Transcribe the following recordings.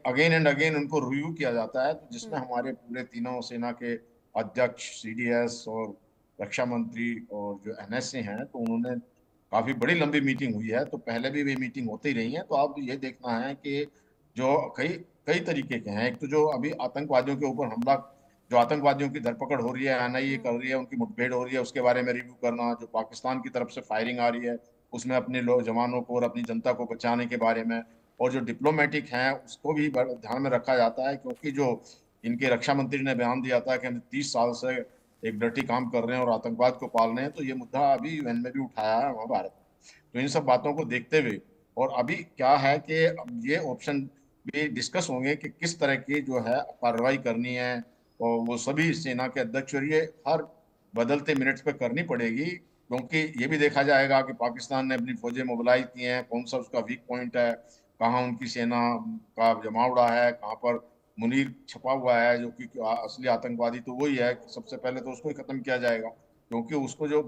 Again and again उनको review किया जाता है, तो जिसमें हम्म। हमारे पूरे तीनों सेना के अध्यक्ष, सीडीएस और रक्षा मंत्री और जो एनएसए हैं, तो उन्होंने काफी बड़ी लंबी मीटिंग हुई है। तो पहले भी वे मीटिंग होती रही है। तो अब ये देखना है कि जो कई कई तरीके के हैं। एक तो जो अभी आतंकवादियों के ऊपर हमला, जो आतंकवादियों की धरपकड़ हो रही है, एनआईए कर रही है, उनकी मुठभेड़ हो रही है, उसके बारे में रिव्यू करना। जो पाकिस्तान की तरफ से फायरिंग आ रही है, उसमें अपने लोग जवानों को और अपनी जनता को बचाने के बारे में। और जो डिप्लोमेटिक हैं उसको भी ध्यान में रखा जाता है, क्योंकि जो इनके रक्षा मंत्री ने बयान दिया था कि हम 30 साल से एक डर्टी काम कर रहे हैं और आतंकवाद को पाल रहे हैं, तो ये मुद्दा अभी यूएन में भी उठाया है वहाँ भारत ने। तो इन सब बातों को देखते हुए, और अभी क्या है कि अब ये ऑप्शन भी डिस्कस होंगे कि किस तरह की जो है कार्रवाई करनी है, और वो सभी सेना के अध्यक्ष, और ये हर बदलते मिनट्स पे करनी पड़ेगी, क्योंकि ये भी देखा जाएगा कि पाकिस्तान ने अपनी फौजें मोबिलाइज की हैं, कौन सा उसका वीक पॉइंट है, कहाँ उनकी सेना का जमावड़ा है, कहाँ पर मुनीर छपा हुआ है, जो कि असली आतंकवादी तो वही है। सबसे पहले तो उसको ही खत्म किया जाएगा, क्योंकि उसको जो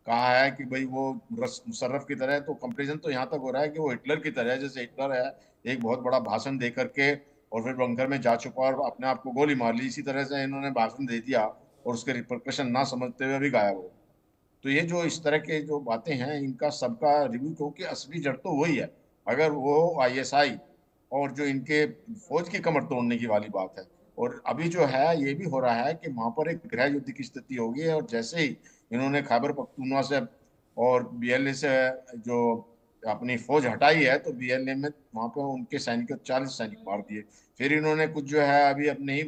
कहा है कि भाई वो मुशर्रफ की तरह है, तो कंपेरिजन तो यहाँ तक हो रहा है कि वो हिटलर की तरह है। जैसे हिटलर है, एक बहुत बड़ा भाषण दे करके और फिर बंकर में जा चुका और अपने आप को गोली मार ली, इसी तरह से इन्होंने भाषण दे दिया और उसके रिपरकशन ना समझते हुए भी गायब हो। तो ये जो इस तरह के जो बातें हैं, इनका सबका रिव्यू, क्योंकि असली जड़ तो वही है। अगर वो आईएसआई और जो इनके फौज की कमर तोड़ने की वाली बात है, और अभी जो है ये भी हो रहा है कि वहां पर एक गृह युद्ध की स्थिति होगी, और जैसे ही इन्होंने खैबर पख्तूनवा से और बीएलए से जो अपनी फौज हटाई है, तो बीएलए में वहां पे उनके सैनिकों 40 सैनिक मार दिए। फिर इन्होंने कुछ जो है अभी अपने ही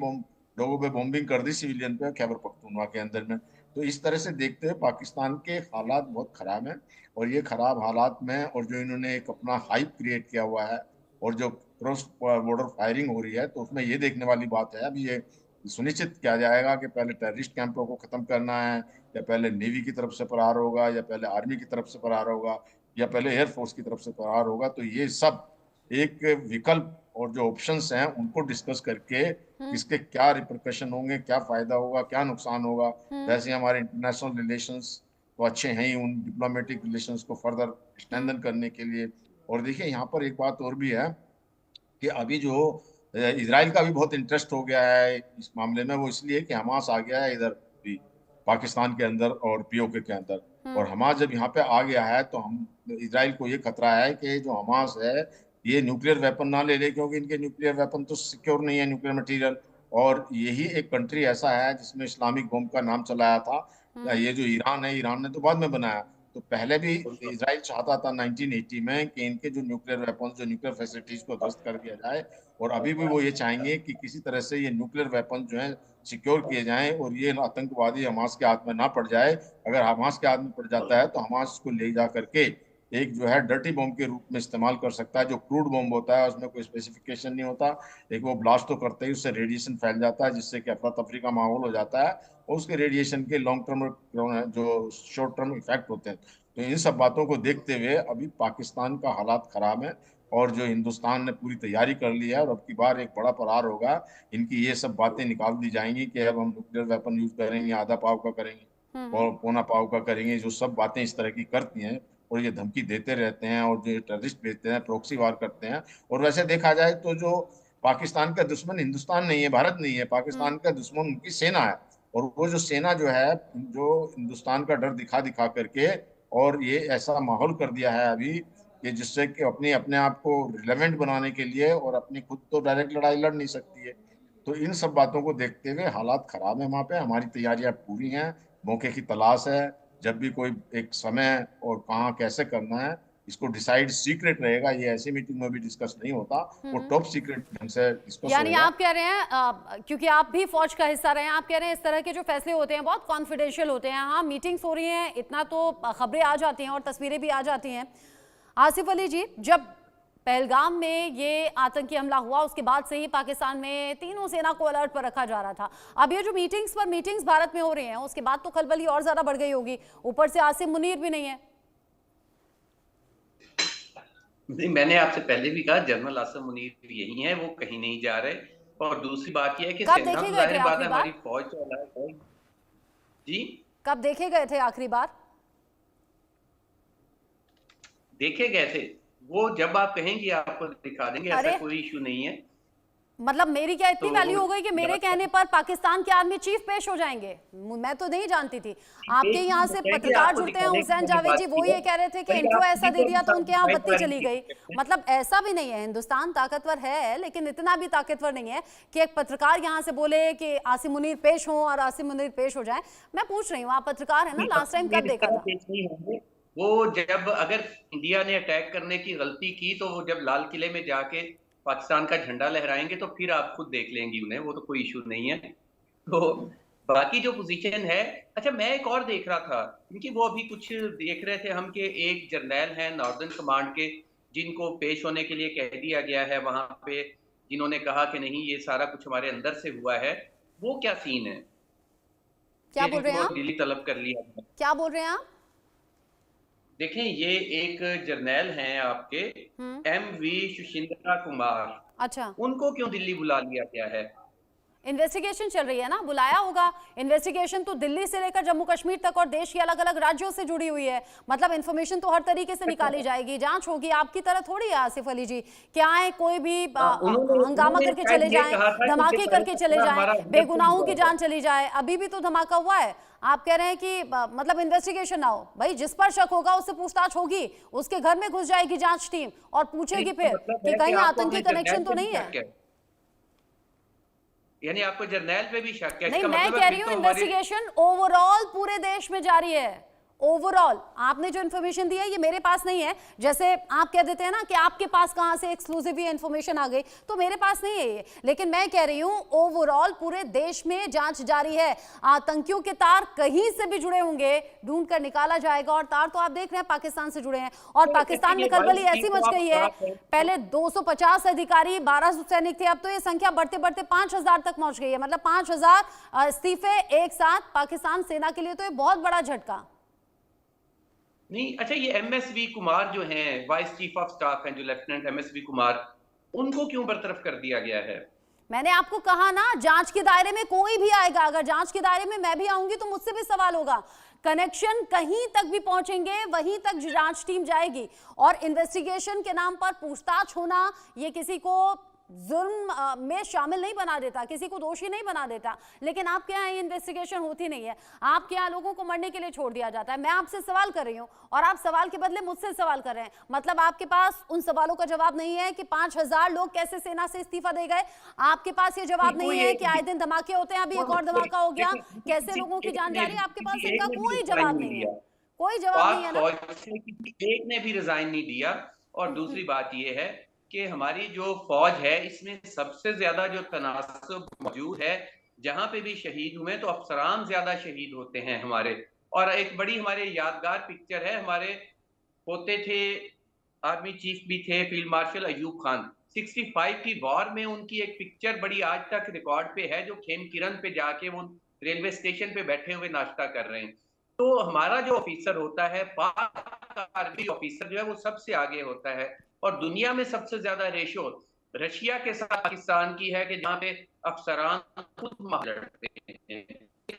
लोगों पे बॉम्बिंग कर दी, सिविलियन पे, खैबर पख्तूनवा के अंदर में। तो इस तरह से देखते हुए पाकिस्तान के हालात बहुत खराब हैं। और ये खराब हालात में, और जो इन्होंने एक अपना हाइप क्रिएट किया हुआ है, और जो क्रॉस बॉर्डर फायरिंग हो रही है, तो उसमें ये देखने वाली बात है अभी ये सुनिश्चित किया जाएगा कि पहले टेररिस्ट कैंपों को खत्म करना है, या पहले नेवी की तरफ से प्रहार होगा, या पहले आर्मी की तरफ से प्रहार होगा, या पहले एयरफोर्स की तरफ से प्रहार होगा। तो ये सब एक विकल्प और जो ऑप्शंस हैं उनको डिस्कस करके हम्म। इसके क्या रिperकशन होंगे, क्या फायदा होगा, क्या नुकसान होगा। हम्म। वैसे हमारे इंटरनेशनल रिलेशंस तो अच्छे हैं ही, उन डिप्लोमेटिक रिलेशंस को फर्दर हम्म। स्ट्रेंथन करने के लिए। और देखिए यहाँ पर एक बात और भी है कि अभी जो इसराइल का भी बहुत इंटरेस्ट हो गया है इस मामले में, वो इसलिए कि हमास आ गया है इधर भी, पाकिस्तान के अंदर और पीओके के अंदर। हम्म। और हमास जब यहाँ पे आ गया है, तो हम इसराइल को ये खतरा है कि जो हमास है ये न्यूक्लियर वेपन ना ले ले, क्योंकि इनके न्यूक्लियर वेपन तो सिक्योर नहीं है, न्यूक्लियर मटेरियल। और यही एक कंट्री ऐसा है जिसमें इस्लामिक बम का नाम चलाया था। हम्म। ये जो ईरान है, ईरान ने तो बाद में बनाया। तो पहले भी इसराइल चाहता था 1980 में कि इनके जो न्यूक्लियर वेपन, जो न्यूक्लियर फैसिलिटीज को ध्वस्त कर दिया जाए। और अभी भी वो ये चाहेंगे कि किसी तरह से ये न्यूक्लियर वेपन जो है सिक्योर किए जाएं, और ये आतंकवादी हमास के हाथ में ना पड़ जाए। अगर हमास के हाथ में पड़ जाता है, तो हमास इसको ले जा करके एक जो है डर्टी बॉम्ब के रूप में इस्तेमाल कर सकता है। जो क्रूड बॉम्ब होता है उसमें कोई स्पेसिफिकेशन नहीं होता, एक वो ब्लास्ट तो करते ही उससे रेडिएशन फैल जाता है, जिससे कि अफरा तफरी का माहौल हो जाता है, और उसके रेडिएशन के लॉन्ग टर्म जो शॉर्ट टर्म इफेक्ट होते हैं। तो इन सब बातों को देखते हुए अभी पाकिस्तान का हालात खराब है, और जो हिंदुस्तान ने पूरी तैयारी कर ली है, और अब की बार एक बड़ा प्रहार होगा। इनकी ये सब बातें निकाल दी जाएंगी कि अब हम न्यूक्लियर वेपन यूज करेंगे, आधा पाव का करेंगे हम्म। और पौना पाव का करेंगे, जो सब बातें इस तरह की करती हैं और ये धमकी देते रहते हैं, और जो टेररिस्ट भेजते हैं, प्रॉक्सी वार करते हैं। और वैसे देखा जाए तो जो पाकिस्तान का दुश्मन हिंदुस्तान नहीं है, भारत नहीं है, हम्म। पाकिस्तान का दुश्मन उनकी सेना है। और वो जो सेना जो है, जो हिंदुस्तान का डर दिखा दिखा करके, और ये ऐसा माहौल कर दिया है अभी कि जिससे कि अपने अपने आप को रिलेवेंट बनाने के लिए, और अपनी खुद तो डायरेक्ट लड़ाई लड़ नहीं सकती है। तो इन सब बातों को देखते हुए हालात खराब है वहां पे। हमारी तैयारियां पूरी हैं, मौके की तलाश है। जब भी कोई एक समय और कहाँ कैसे करना है, इसको डिसाइड सीक्रेट रहेगा। ये ऐसी मीटिंग में भी डिस्कस नहीं होता, वो हम्म। टॉप सीक्रेट ढंग से डिस्कस यानी होएगा। आप कह रहे हैं क्योंकि आप भी फौज का हिस्सा रहे हैं, आप कह रहे हैं इस तरह के जो फैसले होते हैं बहुत कॉन्फिडेंशियल होते हैं। हाँ, मीटिंग्स हो रही हैं, इतना तो खबरें आ जाती हैं और तस्वीरें भी आ जाती हैं। आसिफ अली जी, जब पहलगाम में ये आतंकी हमला हुआ उसके बाद से ही पाकिस्तान में तीनों सेना को अलर्ट पर रखा जा रहा था। अब ये जो मीटिंग्स भारत में हो रही हैं उसके बाद तो खलबली और ज्यादा बढ़ गई होगी। ऊपर से आसिम मुनीर भी नहीं है। नहीं, मैंने आपसे पहले भी कहा जनरल आसिम मुनीर यही है, वो कहीं नहीं जा रहे। और दूसरी बात यह है कि कब सेना देखे तो गए थे जाहिर बात आखिरी है बार? हमारी फौज तो अलर्ट है। जी, कब देखे गए थे आखिरी बार? देखे गए थे। वो जब आप कहेंगे आपको दिखा देंगे, अरे ऐसा कोई इशू नहीं है। मतलब मेरी क्या इतनी तो वैल्यू हो गई कि मेरे कहने पर पाकिस्तान के आर्मी चीफ पेश हो जाएंगे? मैं तो नहीं जानती थी। आपके यहाँ से पत्रकार जुड़ते हैं, हुसैन जावेद जी, वो ये कह रहे थे कि इंट्रो ऐसा दे दिया तो उनके यहाँ बत्ती चली गई। मतलब ऐसा भी नहीं है, हिंदुस्तान ताकतवर है लेकिन इतना भी ताकतवर नहीं है कि एक पत्रकार यहाँ से बोले कि आसिम मुनीर पेश हो और आसिम मुनीर पेश हो जाए। मैं पूछ रही हूँ, आप पत्रकार है ना, लास्ट टाइम कब देखा था? वो जब अगर इंडिया ने अटैक करने की गलती की तो वो जब लाल किले में जाके पाकिस्तान का झंडा लहराएंगे तो फिर आप खुद देख लेंगी उन्हें, वो तो कोई इशू नहीं है। तो बाकी जो पोजीशन है, अच्छा मैं एक और देख रहा था, क्योंकि वो अभी कुछ देख रहे थे हम कि एक जर्नैल हैं नॉर्दर्न कमांड के जिनको पेश होने के लिए कह दिया गया है वहां पे, जिन्होंने कहा कि नहीं ये सारा कुछ हमारे अंदर से हुआ है। वो क्या सीन है? क्या बोल रहे हैं आप? दिल्ली तलब कर लिया। क्या बोल रहे हैं आप? देखें, ये एक जर्नैल हैं आपके MV सुशिंद्रा कुमार। अच्छा, उनको क्यों दिल्ली बुला लिया गया है? इन्वेस्टिगेशन चल रही है ना, बुलाया होगा। इन्वेस्टिगेशन तो दिल्ली से लेकर जम्मू कश्मीर तक और देश के अलग अलग राज्यों से जुड़ी हुई है। मतलब इन्फॉर्मेशन तो हर तरीके से निकाली जाएगी, जांच होगी। आपकी तरह थोड़ी है आसिफ अली जी, क्या आए कोई भी हंगामा करके चले जाएं, धमाके करके चले जाएं, बेगुनाहों की जान चली जाए। अभी भी तो धमाका हुआ है। आप कह रहे हैं कि मतलब इन्वेस्टिगेशन ना हो। भाई जिस पर शक होगा उससे पूछताछ होगी, उसके घर में घुस जाएगी जांच टीम और पूछेगी फिर कि कहीं आतंकी कनेक्शन तो नहीं है। यानी आपको जर्नैल पे भी शक है? नहीं, मैं कह रही हूँ इन्वेस्टिगेशन ओवरऑल पूरे देश में जारी है। ओवरऑल आपने जो इन्फॉर्मेशन दी है ये मेरे पास नहीं है। जैसे आप कह देते हैं ना कि आपके पास कहां से एक्सक्लूसिव ये इन्फॉर्मेशन आ गई, तो मेरे पास नहीं है ये। लेकिन मैं कह रही हूं ओवरऑल पूरे देश में जांच जारी है। आतंकियों के तार कहीं से भी जुड़े होंगे, ढूंढ कर निकाला जाएगा। और तार तो आप देख रहे हैं पाकिस्तान से जुड़े हैं। और पाकिस्तान में खलबली ऐसी मच गई है, पहले 250 अधिकारी 1200 सैनिक थे, अब तो ये संख्या बढ़ते बढ़ते 5000 तक पहुंच गई है। मतलब 5000 इस्तीफे एक साथ पाकिस्तान सेना के लिए तो ये बहुत बड़ा झटका। नहीं, अच्छा ये MSV कुमार जो हैं, वाइस चीफ ऑफ स्टाफ हैं, जो लेफ्टिनेंट MSV कुमार, उनको क्यों बरतरफ कर दिया गया है? मैंने आपको कहा ना, जांच के दायरे में कोई भी आएगा। अगर जांच के दायरे में मैं भी आऊंगी तो मुझसे भी सवाल होगा। कनेक्शन कहीं तक भी पहुंचेंगे वहीं तक जांच टीम जाएगी। और इन्वेस्टिगेशन के नाम पर पूछताछ होना ये किसी को जुर्म में शामिल नहीं बना देता, किसी को दोषी नहीं बना देता। लेकिन आपके यहाँ ये इन्वेस्टिगेशन होती नहीं है। आपके यहाँ लोगों को मरने के लिए छोड़ दिया जाता है। मैं आपसे सवाल कर रही हूँ और आप सवाल के बदले मुझसे सवाल कर रहे हैं। मतलब आपके पास उन सवालों का जवाब नहीं है कि 5000 लोग कैसे सेना से इस्तीफा दे गए। आपके पास ये जवाब नहीं है कि आए दिन धमाके होते हैं, अभी एक और धमाका हो गया, कैसे लोगों की जान जा रही है। आपके पास इनका कोई जवाब नहीं है, कोई जवाब नहीं है ना। एक ने भी रिजाइन नहीं दिया। और दूसरी बात ये है कि हमारी जो फौज है इसमें सबसे ज्यादा जो तनासब मौजूद है, जहां पे भी शहीद हुए तो अफसरान ज्यादा शहीद होते हैं हमारे। और एक बड़ी हमारे यादगार पिक्चर है, हमारे होते थे आर्मी चीफ भी थे फील्ड मार्शल अयूब खान, 65 की वॉर में उनकी एक पिक्चर बड़ी आज तक रिकॉर्ड पे है, जो खेम किरण पे जाके वो रेलवे स्टेशन पे बैठे हुए नाश्ता कर रहे हैं। तो हमारा जो ऑफिसर होता है, पाक आर्मी ऑफिसर जो है वो सबसे आगे होता है। और दुनिया में सबसे ज्यादा रेशो रशिया के साथ पाकिस्तान की है कि जहां पे अफसरान खुद मार लड़ते हैं।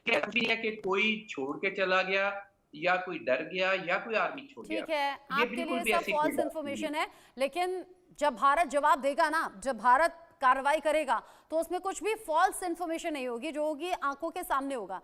ऐसा है कि कोई छोड़ के चला गया या कोई डर गया या कोई आर्मी छोड़ गया। ठीक है, आपके लिए सब फॉल्स इंफॉर्मेशन है। लेकिन जब भारत जवाब देगा ना, जब भारत कार्रवाई करेगा तो उसमें कुछ भी फॉल्स इंफॉर्मेशन नहीं होगी, जो होगी आंखों के सामने होगा।